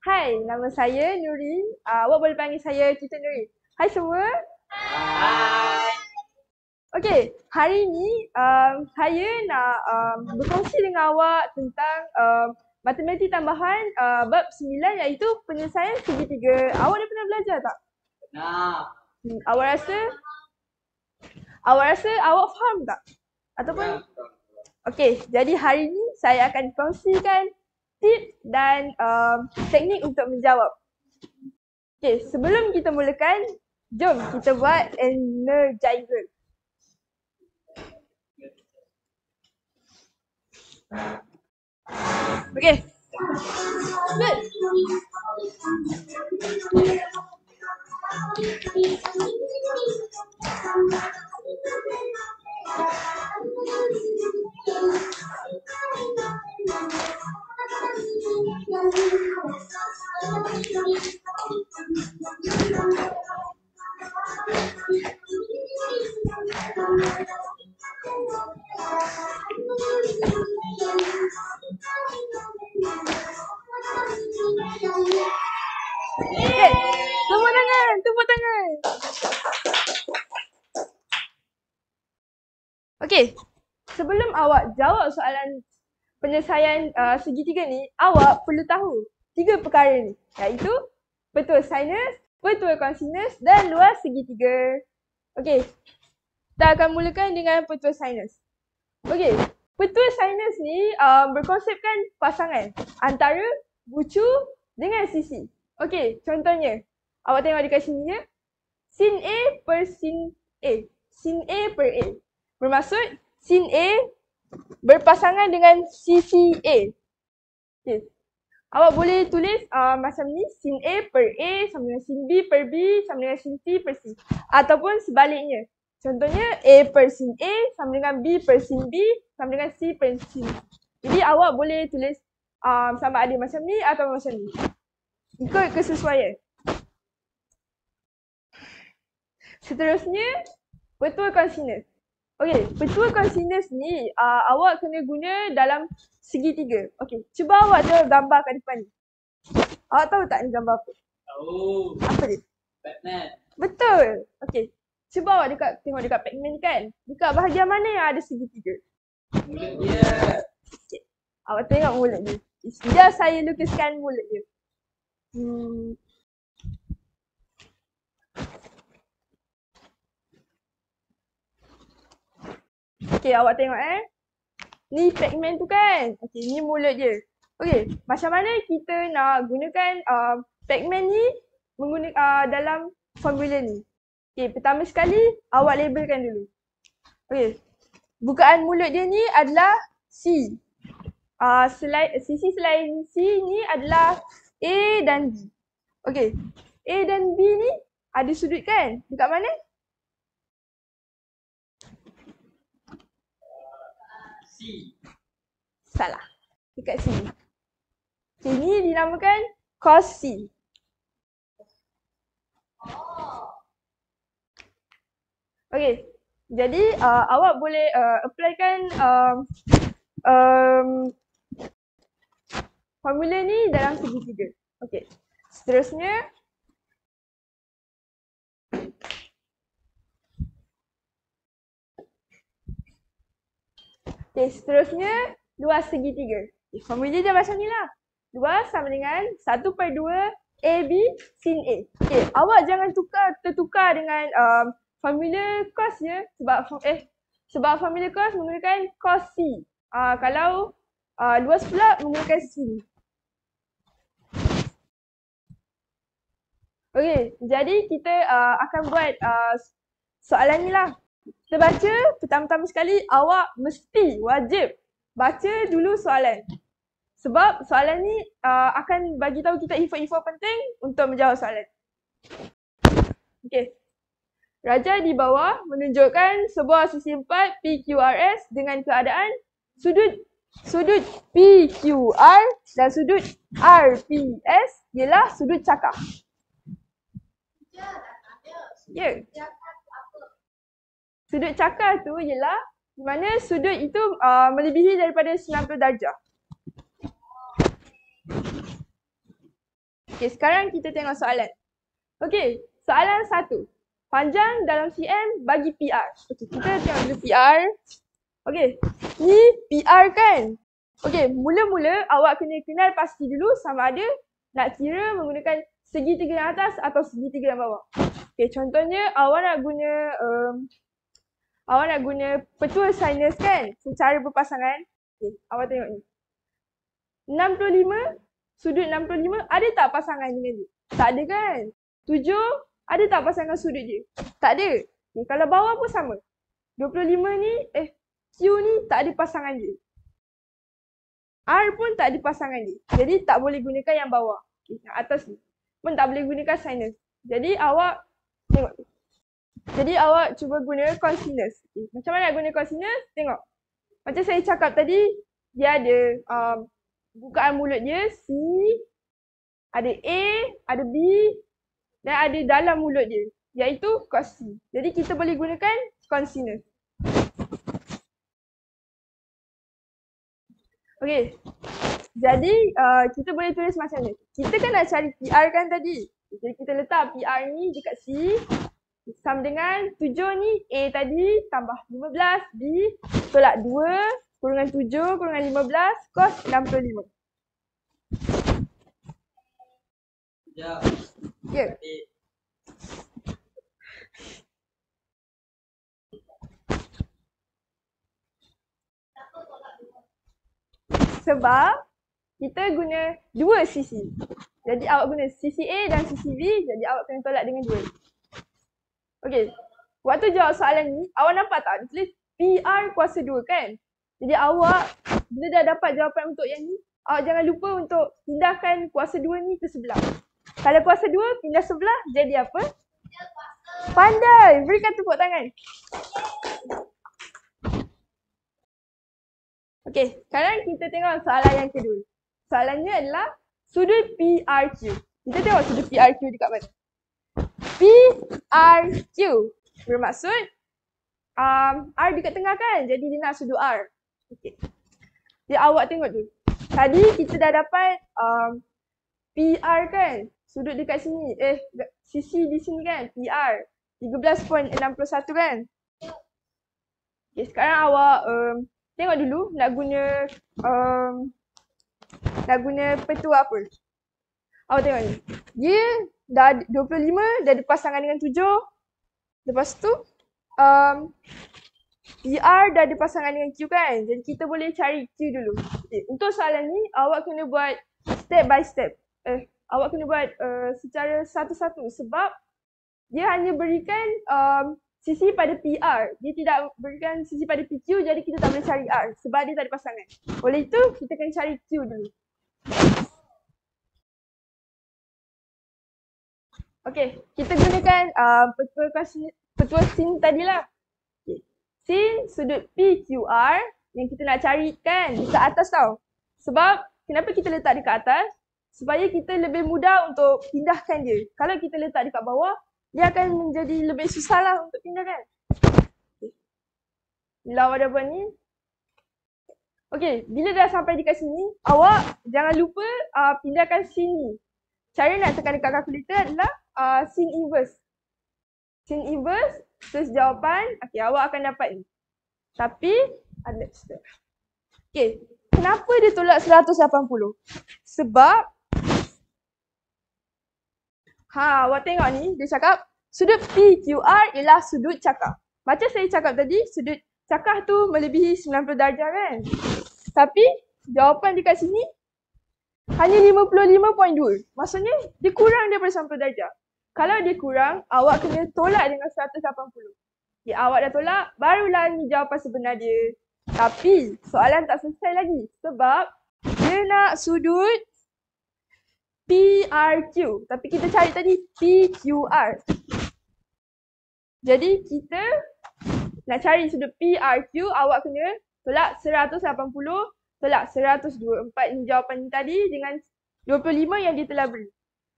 Hai, nama saya Nuri. Awak boleh panggil saya Cita Nuri. Hai semua. Hai. Okey, hari ini saya nak berkongsi dengan awak tentang matematik tambahan bab 9 iaitu penyelesaian segitiga. Awak dah pernah belajar tak? Nah. Awak rasa awak faham tak? Ataupun okey, jadi hari ini saya akan kongsikan tips dan teknik untuk menjawab. Okey, sebelum kita mulakan, jom kita buat energizer. Okey. Good. Okay. Tepuk tangan, tepuk tangan. Okey, sebelum awak jawab soalan penyelesaian segitiga ni, awak perlu tahu 3 perkara ni, iaitu petua sinus, petua kosinus dan luas segitiga. Okey, kita akan mulakan dengan petua sinus. Okey, petua sinus ni berkonsepkan pasangan antara bucu dengan sisi. Okey, contohnya, awak tengok dekat sini ya. Sin A per sin A. Sin A per A. Bermaksud, sin A berpasangan dengan sisi A. Okay. Awak boleh tulis macam ni, sin A per A sama dengan sin B per B sama dengan sin C per C. Ataupun sebaliknya. Contohnya, A per sin A sama dengan B per sin B sama dengan C per sin C. Jadi awak boleh tulis sama ada macam ni atau macam ni. Ikut kesesuaian. Seterusnya, petua kosinus. Okey, petua kosinus ni awak kena guna dalam segitiga. Okey, cuba awak tengok gambar kat depan ni. Awak tahu tak ni gambar apa? Tahu. Apa dia? Batman. Betul. Okey, cuba awak tengok dekat Pac-Man kan. Dekat bahagian mana yang ada segitiga? Mulut dia. Okay. Awak tengok mulut dia. Biar saya lukiskan mulut dia. Okay, awak tengok Ni Pac-Man tu kan. Okay, ni mulut dia. Okay, macam mana kita nak gunakan Pac-Man ni dalam formula ni. Okay, pertama sekali awak labelkan dulu. Okay, bukaan mulut dia ni adalah C. Sisi selain C ni adalah A dan B. Okay, A dan B ni ada sudut kan? Dekat mana? C. Salah. Dekat sini. Okay, ni dinamakan cos C. Okay, jadi awak boleh applykan formula ni dalam segitiga. Okay, seterusnya luas segitiga. Okay, formula dia macam ni lah. Luas sama dengan 1/2 AB sin A. Okay, awak jangan tertukar dengan formula cos je sebab formula cos menggunakan cos C. Kalau luas pula menggunakan sin. Okay, jadi kita akan buat soalan ni lah. Kita baca, pertama-tama sekali awak mesti wajib baca dulu soalan. Sebab soalan ni akan bagi tahu kita info-info penting untuk menjawab soalan. Okey. Raja di bawah menunjukkan sebuah sisi 4 PQRS dengan keadaan sudut PQR dan sudut RPS ialah sudut cakar. Ya. Sudut cakar tu ialah di mana sudut itu melebihi daripada 90 darjah. Okay, sekarang kita tengok soalan. Okay, soalan 1. Panjang dalam cm bagi PR. Okay, kita tengok dulu PR. Okay, ni PR kan? Okay, mula-mula awak kena kenal pasti dulu sama ada nak kira menggunakan segitiga yang atas atau segitiga yang bawah. Okay, contohnya awak nak guna petua sinus kan? Secara berpasangan. Okay, awak tengok ni. 65, sudut 65 ada tak pasangan dengan dia? Tak ada kan? 7 ada tak pasangan sudut dia? Tak ada. Okay, kalau bawah pun sama. 25 ni, Q ni tak ada pasangan dia. R pun tak ada pasangan dia. Jadi tak boleh gunakan yang bawah. Okay, yang atas ni pun tak boleh gunakan sinus. Jadi awak tengok. Jadi awak cuba guna cosinus. Okay, macam mana nak guna cosinus? Tengok. Macam saya cakap tadi, dia ada bukaan mulut dia C, ada A, ada B dan ada dalam mulut dia, iaitu cos C. Jadi kita boleh gunakan cosinus. Okey. Jadi kita boleh tulis macam ni. Kita kan nak cari PR kan tadi. Jadi kita letak PR ni dekat C sama dengan 7 ni A tadi tambah 15 B tolak 2 kurungan 7 kurungan 15 cos 65. Sekejap. Ya. Sebab kita guna dua sisi. Jadi awak guna sisi A dan sisi B, jadi awak kena tolak dengan 2. Okey. Waktu jawab soalan ni, awak nampak tak? Dia tulis PR kuasa 2 kan? Jadi awak bila dah dapat jawapan untuk yang ni, awak jangan lupa untuk pindahkan kuasa 2 ni ke sebelah. Kalau kuasa 2 pindah sebelah, jadi apa? Pandai! Berikan tepuk tangan. Okey, sekarang kita tengok soalan yang kedua. Soalannya adalah sudut PRQ. Kita tengok sudut PRQ dekat mana. PRQ bermaksud R dekat tengah kan? Jadi dia nak sudut R. Okey. Jadi awak tengok tu. Tadi kita dah dapat PR kan? Sudut dekat sini. Sisi di sini kan? PR. 13.61 kan? Okey, sekarang awak tengok dulu nak guna petua apa. Awak tengok ni. Dia dah 25 dah ada pasangan dengan 7. Lepas tu PR dah ada pasangan dengan Q kan. Jadi kita boleh cari Q dulu. Okay. Untuk soalan ni awak kena buat step by step. Awak kena buat secara satu-satu sebab dia hanya berikan sisi pada PR. Dia tidak berikan sisi pada PQ, jadi kita tak boleh cari R sebab dia tak ada pasangan. Oleh itu, kita kena cari Q dulu. Okey, kita gunakan petua sin tadilah. Okay. Sin sudut PQR yang kita nak cari kan dekat atas tau. Sebab, kenapa kita letak dekat atas? Supaya kita lebih mudah untuk pindahkan dia. Kalau kita letak dekat bawah, dia akan menjadi lebih susah lah untuk pindahkan. Okay. Bila awak dah buat ni. Okey, bila dah sampai dekat sini, awak jangan lupa pindahkan sin ni. Cara nak tekan dekat kalkulator adalah sin inverse. Sin inverse, terus jawapan, okey, awak akan dapat ni. Tapi, okey, kenapa dia tolak 180? Sebab awak tengok ni, dia cakap sudut PQR ialah sudut cakar. Macam saya cakap tadi, sudut cakar tu melebihi 90 darjah kan? Tapi, jawapan dekat sini hanya 55.2. Maksudnya, dia kurang daripada 90 darjah. Kalau dia kurang, awak kena tolak dengan 180. Okay, awak dah tolak, barulah ni jawapan sebenar dia. Tapi, soalan tak selesai lagi. Sebab, dia nak sudut PRQ. Tapi kita cari tadi PQR. Jadi kita nak cari sudut PRQ, awak kena tolak 180, tolak 124 ni jawapan ni tadi dengan 25 yang dia telah beri.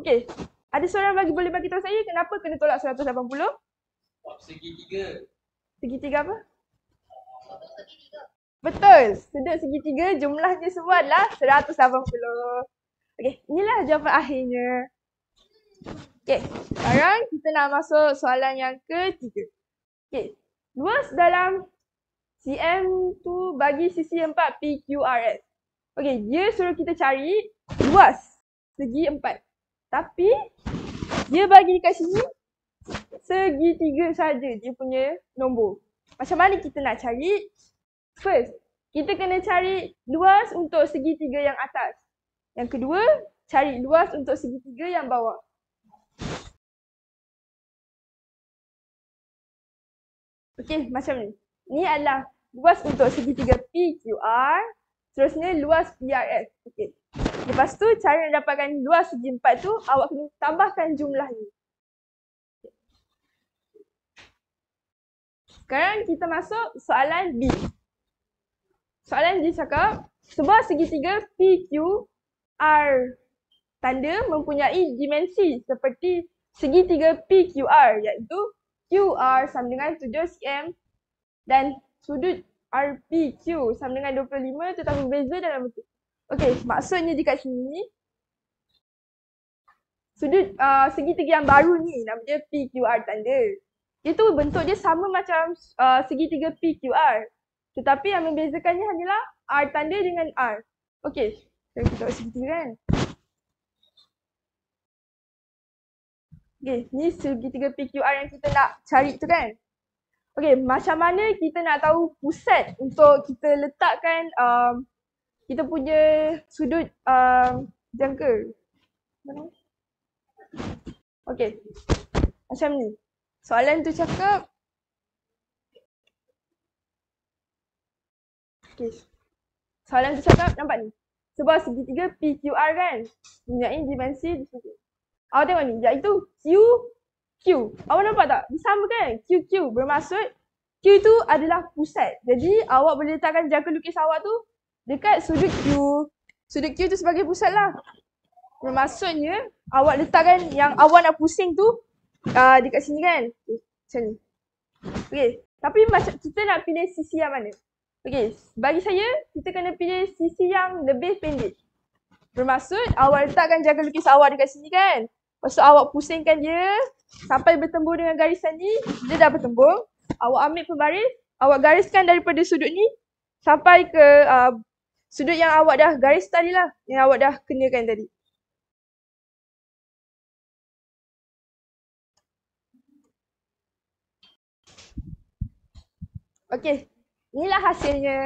Okey. Ada seorang boleh bagi tahu saya kenapa kena tolak 180? Segitiga. Segitiga apa? Betul. Sudut segitiga jumlahnya semua adalah 180. Okey, inilah jawapan akhirnya. Okey, sekarang kita nak masuk soalan yang ketiga. Okey, luas dalam cm tu bagi sisi 4 PQRS. Okey, dia suruh kita cari luas segi 4. Tapi dia bagi dekat sini segitiga saja dia punya nombor. Macam mana kita nak cari? First, kita kena cari luas untuk segitiga yang atas. Yang kedua, cari luas untuk segitiga yang bawah. Okey, macam ni. Ni adalah luas untuk segitiga PQR. Seterusnya luas PRS. Okey. Lepas tu, cara nak dapatkan luas segi 4 tu, awak kena tambahkan jumlahnya. Sekarang kita masuk soalan B. Soalan dia cakap, sebuah segitiga PQR tanda mempunyai dimensi seperti segitiga PQR, iaitu QR sama dengan 7 cm dan sudut RPQ sama dengan 25 tetapi berbeza dalam bentuk. Okey, maksudnya dekat sini sudut segitiga yang baru ni nama dia PQR tanda. Itu bentuk dia sama macam segitiga PQR. Tetapi yang membezakannya hanyalah R tanda dengan R. Okey, kita tengok segitiga kan. Okey, ni segitiga PQR yang kita nak cari tu kan. Okey, macam mana kita nak tahu pusat untuk kita letakkan kita punya sudut jangka? Okey, macam ni. Soalan tu cakap, okey, soalan tu cakap nampak ni. Sebuah segitiga PQR kan, mempunyai dimensi di sini. Awak tengok ni, iaitu Q. Awak nampak tak? Dia sama kan? QQ. Bermaksud Q tu adalah pusat. Jadi awak boleh letakkan jangka lukis awak tu dekat sudut Q. Sudut Q tu sebagai pusat lah. Bermaksudnya awak letakkan yang awak nak pusing tu dekat sini kan? Okay, macam ni. Okay, tapi macam kita nak pilih sisi yang mana? Okay, bagi saya kita kena pilih sisi yang lebih pendek. Bermaksud awak letakkan jangka lukis awak dekat sini kan? Lepas tu awak pusingkan dia sampai bertembur dengan garisan ni. Dia dah bertembur. Awak ambil pembaris. Awak gariskan daripada sudut ni sampai ke sudut yang awak dah garis tadi lah. Yang awak dah kenakan tadi. Okey. Inilah hasilnya.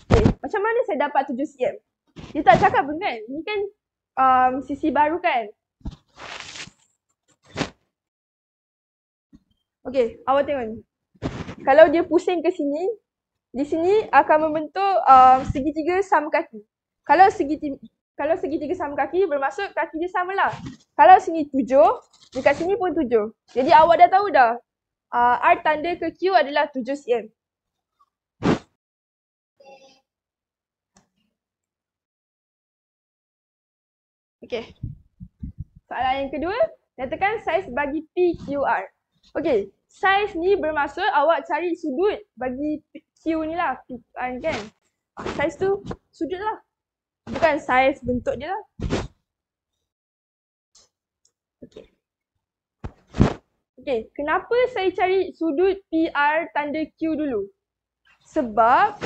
Okay. Macam mana saya dapat 7 cm? Dia tak cakap pun kan? Ni kan sisi baru kan? Okey, awak tengok ni. Kalau dia pusing ke sini, di sini akan membentuk segitiga sama kaki. Kalau segitiga sama kaki bermaksud kaki dia samalah. Kalau sini 7, dekat sini pun 7. Jadi awak dah tahu dah. R tanda ke Q adalah 7 cm. Okey. Soalan yang kedua, nyatakan saiz bagi PQR. Okey, saiz ni bermaksud awak cari sudut bagi Q ni lah, PQR kan. Saiz tu sudut lah. Bukan saiz bentuk dia lah. Okey. Okey, kenapa saya cari sudut PR tanda Q dulu? Sebab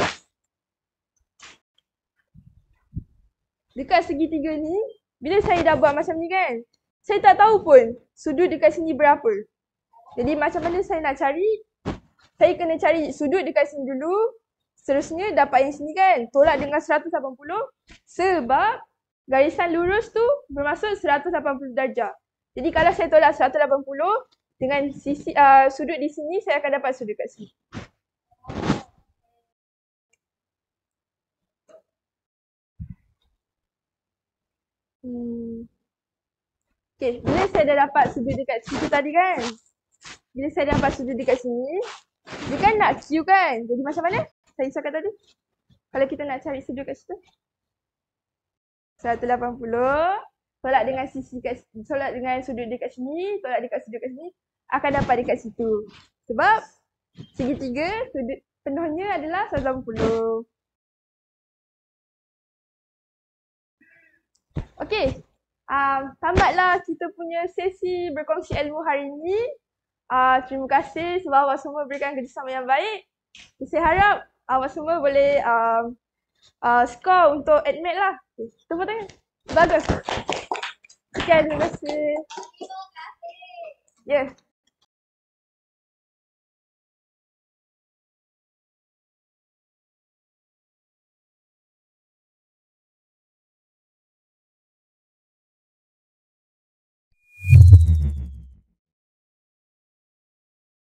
dekat segitiga ni, bila saya dah buat macam ni kan, saya tak tahu pun sudut dekat sini berapa. Jadi macam mana saya nak cari? Saya kena cari sudut dekat sini dulu. Seterusnya dapat yang sini kan, tolak dengan 180 sebab garisan lurus tu bermaksud 180 darjah. Jadi kalau saya tolak 180 dengan sisi sudut di sini, saya akan dapat sudut kat sini. Okay, bila saya dah dapat sudut dekat situ tadi kan, bila saya dah dapat sudut dekat sini, dia kan nak Q kan, jadi macam mana? Saya cakap tadi, kalau kita nak cari sudut kat situ 180, tolak dengan tolak dengan sudut dekat sini, tolak dekat sudut kat sini, akan dapat dekat situ. Sebab segitiga sudut penuhnya adalah 180. Okey. Tamatlah kita punya sesi berkongsi ilmu hari ini. Terima kasih sebab awak semua berikan kerjasama yang baik. Saya harap awak semua boleh skor untuk admit lah. Tepuk tangan. Bagus. Sekian, terima kasih. Ya. Yeah.